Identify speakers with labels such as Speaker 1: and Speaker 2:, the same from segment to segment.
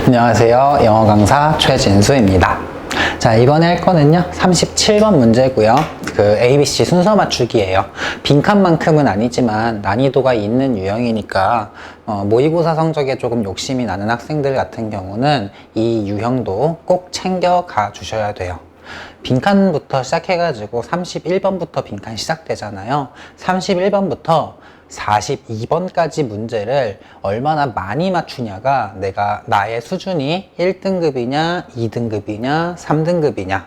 Speaker 1: 안녕하세요. 영어 강사 최진수입니다. 자, 이번에 할 거는요, 37번 문제고요. ABC 순서 맞추기예요. 빈칸만큼은 아니지만 난이도가 있는 유형이니까 모의고사 성적에 조금 욕심이 나는 학생들 같은 경우는 이 유형도 꼭 챙겨가 주셔야 돼요. 빈칸부터 시작해가지고 31번부터 빈칸 시작되잖아요. 31번부터 42번까지 문제를 얼마나 많이 맞추냐가 나의 수준이 1등급이냐, 2등급이냐, 3등급이냐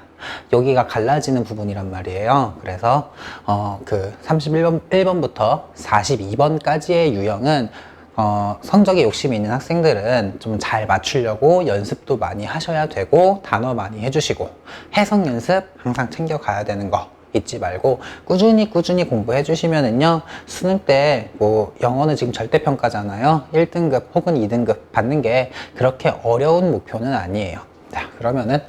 Speaker 1: 여기가 갈라지는 부분이란 말이에요. 그래서 31번부터 42번까지의 유형은 성적에 욕심이 있는 학생들은 좀 잘 맞추려고 연습도 많이 하셔야 되고 단어 많이 해주시고 해석 연습 항상 챙겨가야 되는 거 잊지 말고 꾸준히 공부해 주시면은요, 수능 때 뭐 영어는 지금 절대평가잖아요. 1등급 혹은 2등급 받는 게 그렇게 어려운 목표는 아니에요. 자, 그러면은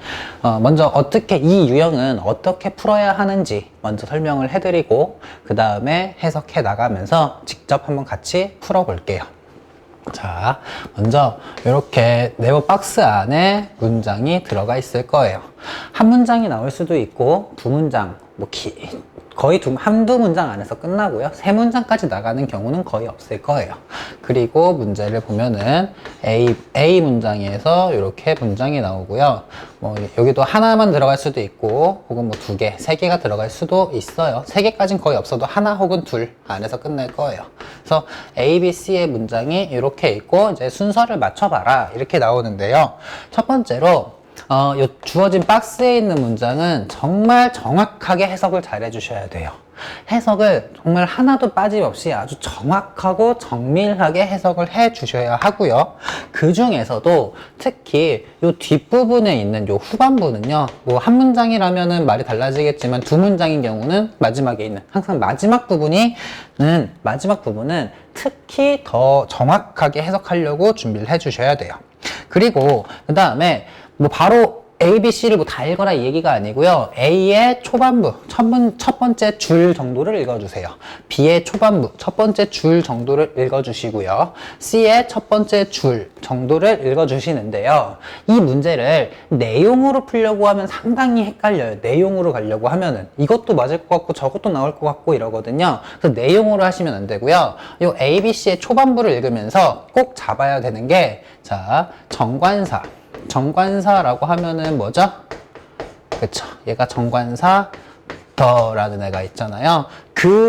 Speaker 1: 먼저 이 유형은 어떻게 풀어야 하는지 먼저 설명을 해드리고 그 다음에 해석해 나가면서 직접 한번 같이 풀어 볼게요. 자, 먼저 이렇게 네모 박스 안에 문장이 들어가 있을 거예요. 한 문장이 나올 수도 있고 두 문장, 거의 한두 문장 안에서 끝나고요. 세 문장까지 나가는 경우는 거의 없을 거예요. 그리고 문제를 보면은 A 문장에서 이렇게 문장이 나오고요. 여기도 하나만 들어갈 수도 있고 혹은 두 개, 세 개가 들어갈 수도 있어요. 세 개까지는 거의 없어도 하나 혹은 둘 안에서 끝날 거예요. 그래서 A, B, C의 문장이 이렇게 있고 이제 순서를 맞춰봐라 이렇게 나오는데요. 첫 번째로 요 주어진 박스에 있는 문장은 정말 정확하게 해석을 잘 해주셔야 돼요. 해석을 정말 하나도 빠짐없이 아주 정확하고 정밀하게 해석을 해 주셔야 하고요. 그 중에서도 특히 요 뒷부분에 있는 요 후반부는요, 한 문장이라면은 말이 달라지겠지만 두 문장인 경우는 마지막에 있는 항상 마지막 부분은 특히 더 정확하게 해석하려고 준비를 해 주셔야 돼요. 그리고 그 다음에 바로 A, B, C를 다 읽어라 이 얘기가 아니고요. A의 초반부, 첫 번째 줄 정도를 읽어주세요. B의 초반부, 첫 번째 줄 정도를 읽어주시고요. C의 첫 번째 줄 정도를 읽어주시는데요. 이 문제를 내용으로 풀려고 하면 상당히 헷갈려요. 내용으로 가려고 하면은 이것도 맞을 것 같고 저것도 나올 것 같고 이러거든요. 그래서 내용으로 하시면 안 되고요. 이 A, B, C의 초반부를 읽으면서 꼭 잡아야 되는 게, 자, 정관사라고 하면은 뭐죠? 그쵸. 얘가 정관사 더라는 애가 있잖아요.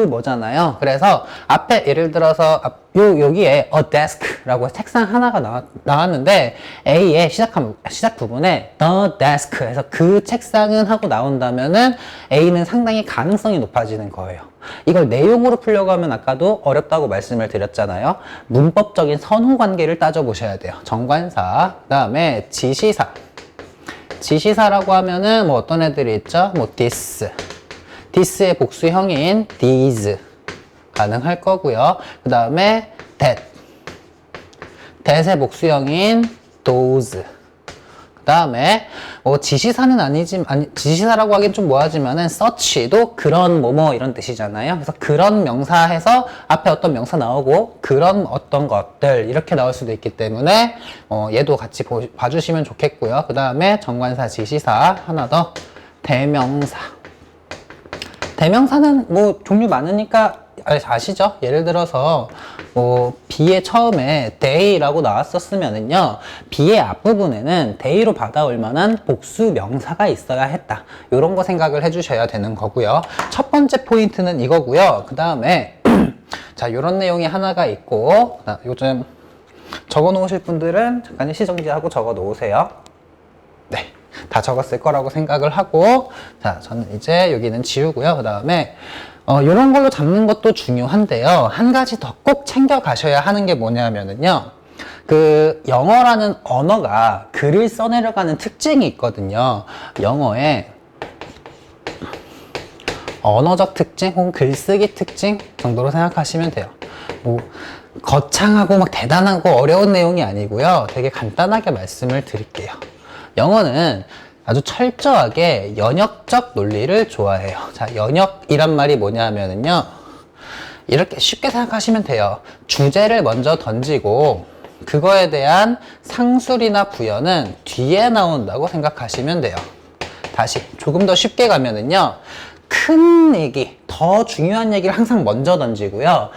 Speaker 1: 뭐잖아요. 그래서 앞에 예를 들어서 여기에 a desk라고 책상 하나가 나왔는데 A의 시작 부분에 the desk 해서 그 책상은 하고 나온다면은 A는 상당히 가능성이 높아지는 거예요. 이걸 내용으로 풀려고 하면 아까도 어렵다고 말씀을 드렸잖아요. 문법적인 선후 관계를 따져보셔야 돼요. 정관사, 그 다음에 지시사라고 하면은 어떤 애들이 있죠? this의 복수형인 these 가능할 거고요. 그 다음에 that의 복수형인 those. 그 다음에 지시사는 지시사라고 하긴 좀 뭐하지만은 such도 그런 이런 뜻이잖아요. 그래서 그런 명사 해서 앞에 어떤 명사 나오고 그런 어떤 것들 이렇게 나올 수도 있기 때문에 얘도 같이 봐주시면 좋겠고요. 그 다음에 정관사, 지시사, 하나 더 대명사는 종류 많으니까 아시죠? 예를 들어서 B의 처음에 day라고 나왔었으면은요, B의 앞부분에는 day로 받아올 만한 복수 명사가 있어야 했다. 이런 거 생각을 해주셔야 되는 거고요. 첫 번째 포인트는 이거고요. 그 다음에 자, 이런 내용이 하나가 있고, 요즘 적어 놓으실 분들은 잠깐 시정지하고 적어 놓으세요. 네, 다 적었을 거라고 생각을 하고, 자, 저는 이제 여기는 지우고요. 그 다음에 이런 걸로 잡는 것도 중요한데요. 한 가지 더 꼭 챙겨 가셔야 하는 게 뭐냐면은요, 영어라는 언어가 글을 써내려가는 특징이 있거든요. 영어에 언어적 특징 혹은 글쓰기 특징 정도로 생각하시면 돼요. 거창하고 대단하고 어려운 내용이 아니고요. 되게 간단하게 말씀을 드릴게요. 영어는 아주 철저하게 연역적 논리를 좋아해요. 자, 연역이란 말이 뭐냐면은요, 이렇게 쉽게 생각하시면 돼요. 주제를 먼저 던지고 그거에 대한 상술이나 부여는 뒤에 나온다고 생각하시면 돼요. 다시 조금 더 쉽게 가면은요, 큰 얘기, 더 중요한 얘기를 항상 먼저 던지고요,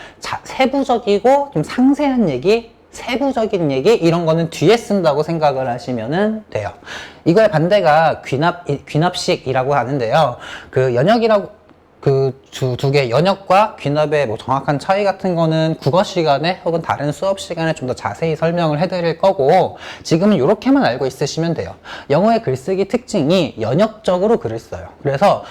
Speaker 1: 세부적이고 좀 상세한 얘기, 세부적인 얘기 이런 거는 뒤에 쓴다고 생각을 하시면 돼요. 이거의 반대가 귀납식이라고 하는데요. 그 연역이라고 그 두 개, 연역과 귀납의 뭐 정확한 차이 같은 거는 국어 시간에 혹은 다른 수업 시간에 좀 더 자세히 설명을 해드릴 거고, 지금은 이렇게만 알고 있으시면 돼요. 영어의 글쓰기 특징이 연역적으로 글을 써요. 그래서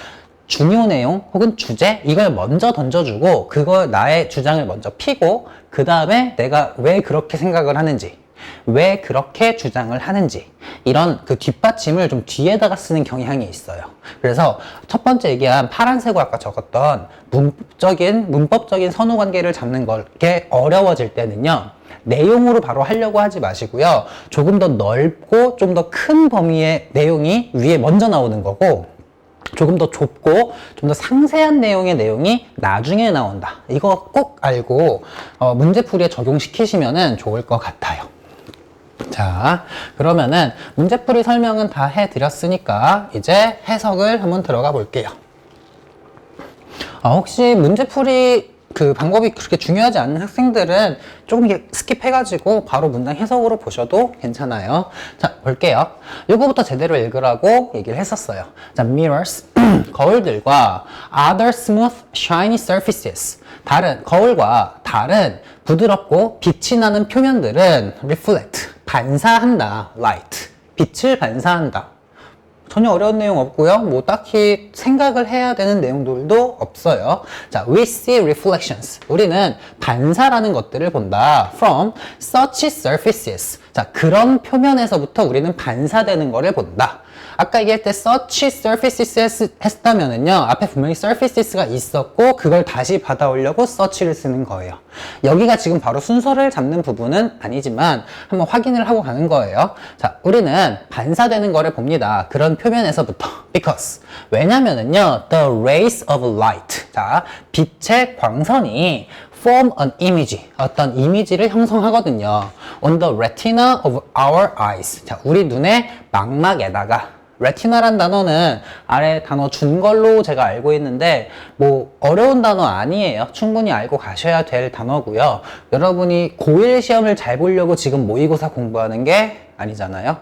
Speaker 1: 중요 내용 혹은 주제 이걸 먼저 던져주고, 그걸 나의 주장을 먼저 피고, 그 다음에 내가 왜 그렇게 생각을 하는지, 왜 그렇게 주장을 하는지, 이런 그 뒷받침을 좀 뒤에다가 쓰는 경향이 있어요. 그래서 첫 번째 얘기한 파란색으로 아까 적었던 문법적인 선후 관계를 잡는 게 어려워질 때는요, 내용으로 바로 하려고 하지 마시고요, 조금 더 넓고 좀 더 큰 범위의 내용이 위에 먼저 나오는 거고, 조금 더 좁고 좀 더 상세한 내용의 내용이 나중에 나온다. 이거 꼭 알고 문제풀이에 적용시키시면 좋을 것 같아요. 자, 그러면은 문제풀이 설명은 다 해드렸으니까 이제 해석을 한번 들어가 볼게요. 혹시 문제풀이 그 방법이 그렇게 중요하지 않은 학생들은 조금 이렇게 스킵해가지고 바로 문장 해석으로 보셔도 괜찮아요. 자, 볼게요. 요거부터 제대로 읽으라고 얘기를 했었어요. 자, mirrors, 거울들과 other smooth, shiny surfaces, 거울과 다른 부드럽고 빛이 나는 표면들은 reflect, 반사한다, light, 빛을 반사한다. 전혀 어려운 내용 없고요. 뭐 딱히 생각을 해야 되는 내용들도 없어요. 자, we see reflections. 우리는 반사라는 것들을 본다. From such surfaces. 자, 그런 표면에서부터 우리는 반사되는 거를 본다. 아까 얘기할 때 such surfaces 했다면은요, 앞에 분명히 surfaces가 있었고 그걸 다시 받아오려고 such를 쓰는 거예요. 여기가 지금 바로 순서를 잡는 부분은 아니지만 한번 확인을 하고 가는 거예요. 자, 우리는 반사되는 거를 봅니다. 그런 표면에서부터. because. 왜냐면은요, the rays of light. 자, 빛의 광선이 form an image. 어떤 이미지를 형성하거든요. on the retina of our eyes. 자, 우리 눈의 망막에다가. 레티나란 단어는 아래 단어 준 걸로 제가 알고 있는데 뭐 어려운 단어 아니에요. 충분히 알고 가셔야 될 단어고요. 여러분이 고1 시험을 잘 보려고 지금 모의고사 공부하는 게 아니잖아요.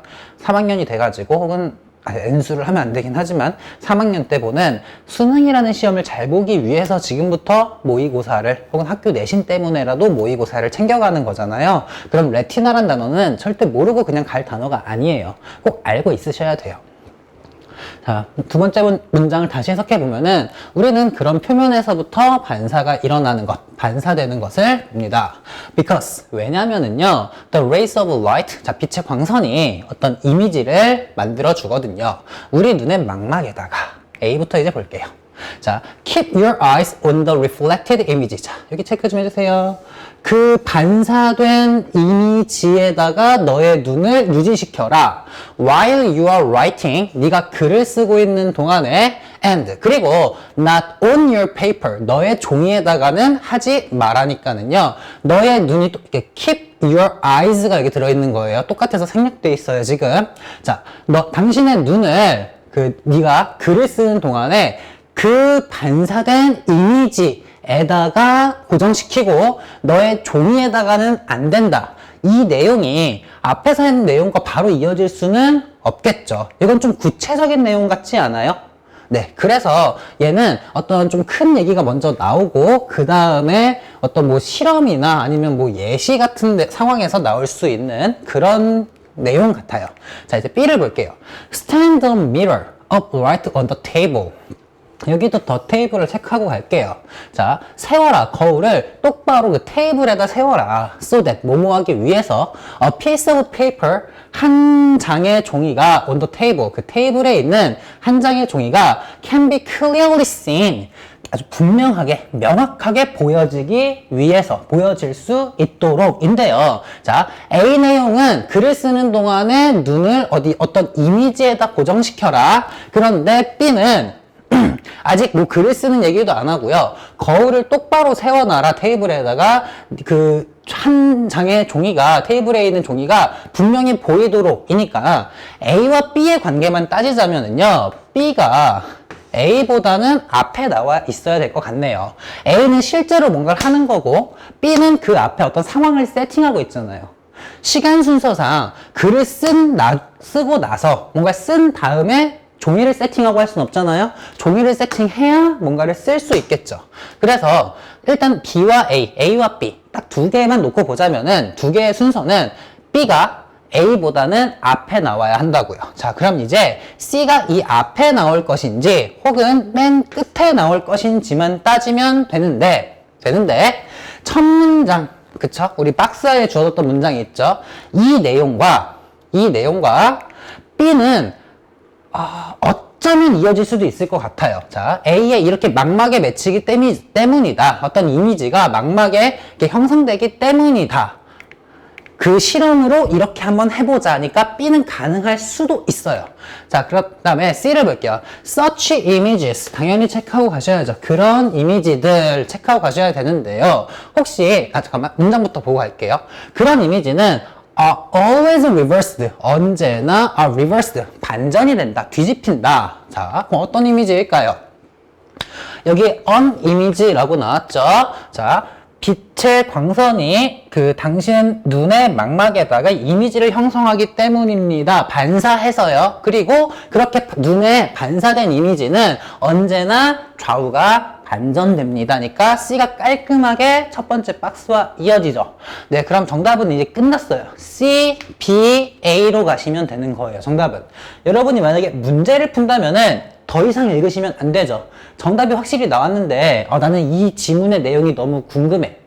Speaker 1: 3학년이 돼가지고 혹은 N수를 하면 안 되긴 하지만 3학년 때 보는 수능이라는 시험을 잘 보기 위해서 지금부터 모의고사를 혹은 학교 내신 때문에라도 모의고사를 챙겨가는 거잖아요. 그럼 레티나란 단어는 절대 모르고 그냥 갈 단어가 아니에요. 꼭 알고 있으셔야 돼요. 자, 두 번째 문장을 다시 해석해 보면은 우리는 그런 표면에서부터 반사가 일어나는 것, 반사되는 것을 봅니다. Because, 왜냐면은요, the rays of light, 자, 빛의 광선이 어떤 이미지를 만들어 주거든요. 우리 눈의 망막에다가. A부터 이제 볼게요. 자, keep your eyes on the reflected image. 자, 여기 체크 좀 해주세요. 그 반사된 이미지에다가 너의 눈을 유지시켜라. While you are writing, 네가 글을 쓰고 있는 동안에 and, 그리고 not on your paper, 너의 종이에다가는 하지 말라니까는요. 너의 눈이 또 이렇게 keep your eyes가 여기 들어있는 거예요. 똑같아서 생략돼 있어요, 지금. 자, 당신의 눈을 네가 글을 쓰는 동안에 그 반사된 이미지에다가 고정시키고 너의 종이에다가는 안 된다. 이 내용이 앞에서 했는 내용과 바로 이어질 수는 없겠죠. 이건 좀 구체적인 내용 같지 않아요? 네, 그래서 얘는 어떤 좀 큰 얘기가 먼저 나오고 그 다음에 어떤 뭐 실험이나 아니면 뭐 예시 같은 상황에서 나올 수 있는 그런 내용 같아요. 자, 이제 B를 볼게요. Stand the mirror upright on the table. 여기도 더 테이블을 체크하고 갈게요. 자, 세워라. 거울을 똑바로 그 테이블에다 세워라. So that, 뭐뭐 하기 위해서 a piece of paper, 한 장의 종이가 on the table, 그 테이블에 있는 한 장의 종이가 can be clearly seen, 아주 분명하게, 명확하게 보여지기 위해서, 보여질 수 있도록 인데요. 자, A 내용은 글을 쓰는 동안에 눈을 어떤 이미지에다 고정시켜라. 그런데 B는 아직 뭐 글을 쓰는 얘기도 안 하고요. 거울을 똑바로 세워놔라 테이블에다가 그 한 장의 종이가 테이블에 있는 종이가 분명히 보이도록이니까 A와 B의 관계만 따지자면은요. B가 A보다는 앞에 나와 있어야 될 것 같네요. A는 실제로 뭔가를 하는 거고 B는 그 앞에 어떤 상황을 세팅하고 있잖아요. 시간 순서상 글을 쓰고 나서 뭔가 쓴 다음에 종이를 세팅하고 할 수는 없잖아요. 종이를 세팅해야 뭔가를 쓸 수 있겠죠. 그래서 일단 B와 A와 B 딱 두 개만 놓고 보자면은 두 개의 순서는 B가 A보다는 앞에 나와야 한다고요. 자, 그럼 이제 C가 이 앞에 나올 것인지 혹은 맨 끝에 나올 것인지만 따지면 되는데 첫 문장, 그쵸? 우리 박스에 주어졌던 문장이 있죠? 이 내용과 B는 어쩌면 이어질 수도 있을 것 같아요. 자, A에 이렇게 망막에 맺히기 때문이다. 어떤 이미지가 망막에 이렇게 형성되기 때문이다. 그 실험으로 이렇게 한번 해보자 하니까 B는 가능할 수도 있어요. 자, 그 다음에 C를 볼게요. Such images. 당연히 체크하고 가셔야죠. 그런 이미지들 체크하고 가셔야 되는데요. 혹시, 잠깐만, 문장부터 보고 갈게요. 그런 이미지는 always reversed. 언제나 reversed. 반전이 된다. 뒤집힌다. 자, 그럼 어떤 이미지일까요? 여기 on image라고 나왔죠? 자, 빛의 광선이 그 당신 눈의 망막에다가 이미지를 형성하기 때문입니다. 반사해서요. 그리고 그렇게 눈에 반사된 이미지는 언제나 좌우가 반전됩니다니까 C가 깔끔하게 첫 번째 박스와 이어지죠. 네, 그럼 정답은 이제 끝났어요. C, B, A로 가시면 되는 거예요. 정답은. 여러분이 만약에 문제를 푼다면은 더 이상 읽으시면 안 되죠. 정답이 확실히 나왔는데 나는 이 지문의 내용이 너무 궁금해.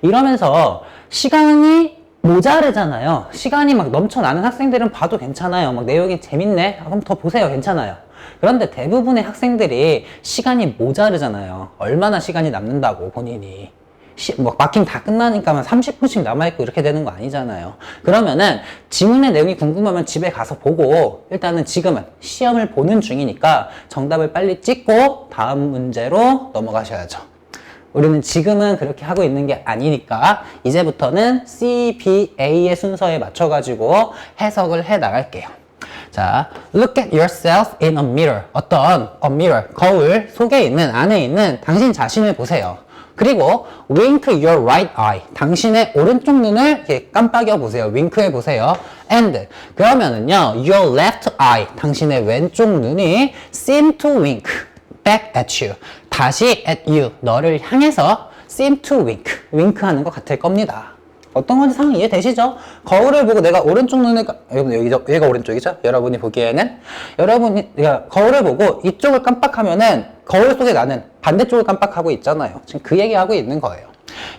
Speaker 1: 이러면서 시간이 모자르잖아요. 시간이 막 넘쳐나는 학생들은 봐도 괜찮아요. 막 내용이 재밌네? 그럼 더 보세요. 괜찮아요. 그런데 대부분의 학생들이 시간이 모자르잖아요. 얼마나 시간이 남는다고 본인이. 뭐 마킹 다 끝나니까 30분씩 남아있고 이렇게 되는 거 아니잖아요. 그러면은 지문의 내용이 궁금하면 집에 가서 보고 일단은 지금은 시험을 보는 중이니까 정답을 빨리 찍고 다음 문제로 넘어가셔야죠. 우리는 지금은 그렇게 하고 있는 게 아니니까 이제부터는 C, B, A의 순서에 맞춰가지고 해석을 해 나갈게요. 자, look at yourself in a mirror. 어떤 mirror, 거울 속에 있는, 안에 있는 당신 자신을 보세요. 그리고 wink your right eye. 당신의 오른쪽 눈을 이렇게 깜빡여 보세요. 윙크해 보세요. And 그러면은요, your left eye. 당신의 왼쪽 눈이 seem to wink back at you. 다시 at you. 너를 향해서 seem to wink. 윙크하는 것 같을 겁니다. 어떤 건지 상황 이해되시죠? 거울을 보고 내가 오른쪽 눈을 여기가 오른쪽이죠? 여러분이 보기에는 여러분이 거울을 보고 이쪽을 깜빡하면은 거울 속에 나는 반대쪽을 깜빡하고 있잖아요. 지금 그 얘기하고 있는 거예요.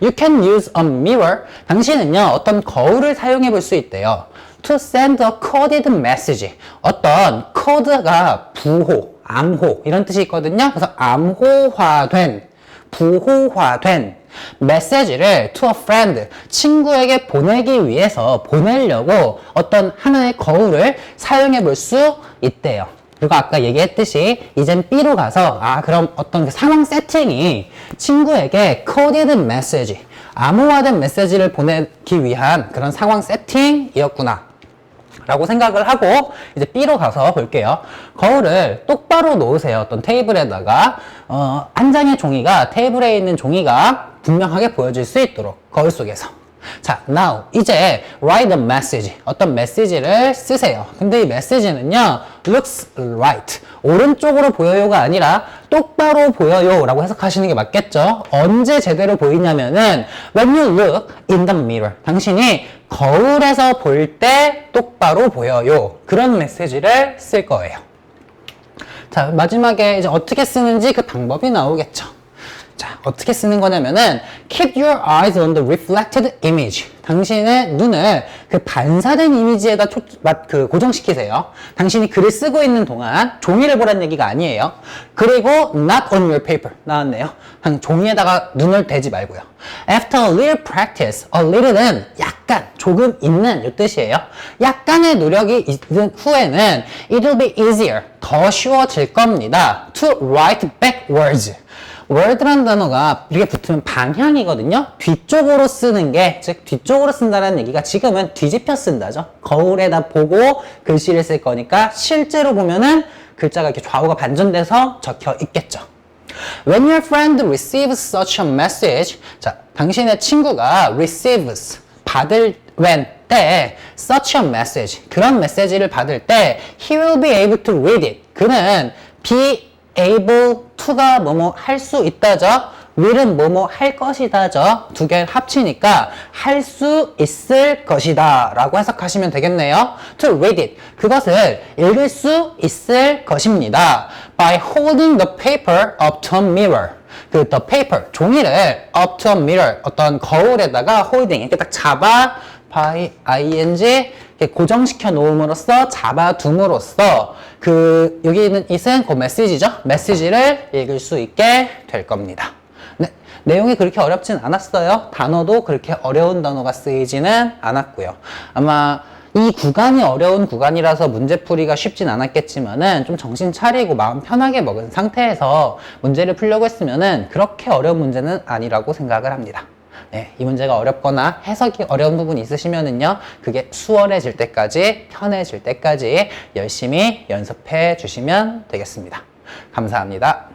Speaker 1: You can use a mirror. 당신은요 어떤 거울을 사용해 볼 수 있대요. To send a coded message. 어떤 코드가 부호, 암호 이런 뜻이 있거든요. 그래서 암호화된, 부호화된 메시지를 to a friend, 친구에게 보내기 위해서 보내려고 어떤 하나의 거울을 사용해 볼 수 있대요. 그리고 아까 얘기했듯이 이젠 B로 가서 그럼 어떤 그 상황 세팅이 친구에게 coded message, 암호화된 메시지를 보내기 위한 그런 상황 세팅이었구나 라고 생각을 하고 이제 B로 가서 볼게요. 거울을 똑바로 놓으세요. 어떤 테이블에다가 한 장의 종이가 테이블에 있는 종이가 분명하게 보여질 수 있도록 거울 속에서. 자, now 이제 write a message. 어떤 메시지를 쓰세요. 근데 이 메시지는요 looks right. 오른쪽으로 보여요가 아니라 똑바로 보여요 라고 해석하시는 게 맞겠죠. 언제 제대로 보이냐면은 when you look in the mirror. 당신이 거울에서 볼 때 똑바로 보여요. 그런 메시지를 쓸 거예요. 자, 마지막에 이제 어떻게 쓰는지 그 방법이 나오겠죠. 자, 어떻게 쓰는 거냐면은 keep your eyes on the reflected image. 당신의 눈을 그 반사된 이미지에다 고정시키세요. 당신이 글을 쓰고 있는 동안 종이를 보라는 얘기가 아니에요. 그리고 not on your paper 나왔네요. 종이에다가 눈을 대지 말고요. After a little practice, a little는 약간, 조금 있는 이 뜻이에요. 약간의 노력이 있은 후에는 it'll be easier, 더 쉬워질 겁니다. To write backwards. word라는 단어가 이렇게 붙으면 방향이거든요. 뒤쪽으로 쓰는 게, 즉 뒤쪽으로 쓴다는 얘기가 지금은 뒤집혀 쓴다죠. 거울에다 보고 글씨를 쓸 거니까 실제로 보면은 글자가 이렇게 좌우가 반전돼서 적혀 있겠죠. When your friend receives such a message, 자, 당신의 친구가 receives, 받을 때 such a message, 그런 메시지를 받을 때 he will be able to read it. 그는 be able to가 뭐뭐 할 수 있다죠. will은 뭐뭐 할 것이다죠. 두 개를 합치니까 할 수 있을 것이다 라고 해석하시면 되겠네요. To read it, 그것을 읽을 수 있을 것입니다. By holding the paper up to a mirror. 그 the paper, 종이를 up to a mirror, 어떤 거울에다가 holding, 이렇게 딱 잡아 by ing 이렇게 고정시켜 놓음으로써, 잡아둠으로써 여기 있는 it은 그 메시지죠. 메시지를 읽을 수 있게 될 겁니다. 네, 내용이 그렇게 어렵진 않았어요. 단어도 그렇게 어려운 단어가 쓰이지는 않았고요. 아마 이 구간이 어려운 구간이라서 문제풀이가 쉽진 않았겠지만은 좀 정신 차리고 마음 편하게 먹은 상태에서 문제를 풀려고 했으면은 그렇게 어려운 문제는 아니라고 생각을 합니다. 네, 이 문제가 어렵거나 해석이 어려운 부분이 있으시면은요, 그게 수월해질 때까지, 편해질 때까지 열심히 연습해 주시면 되겠습니다. 감사합니다.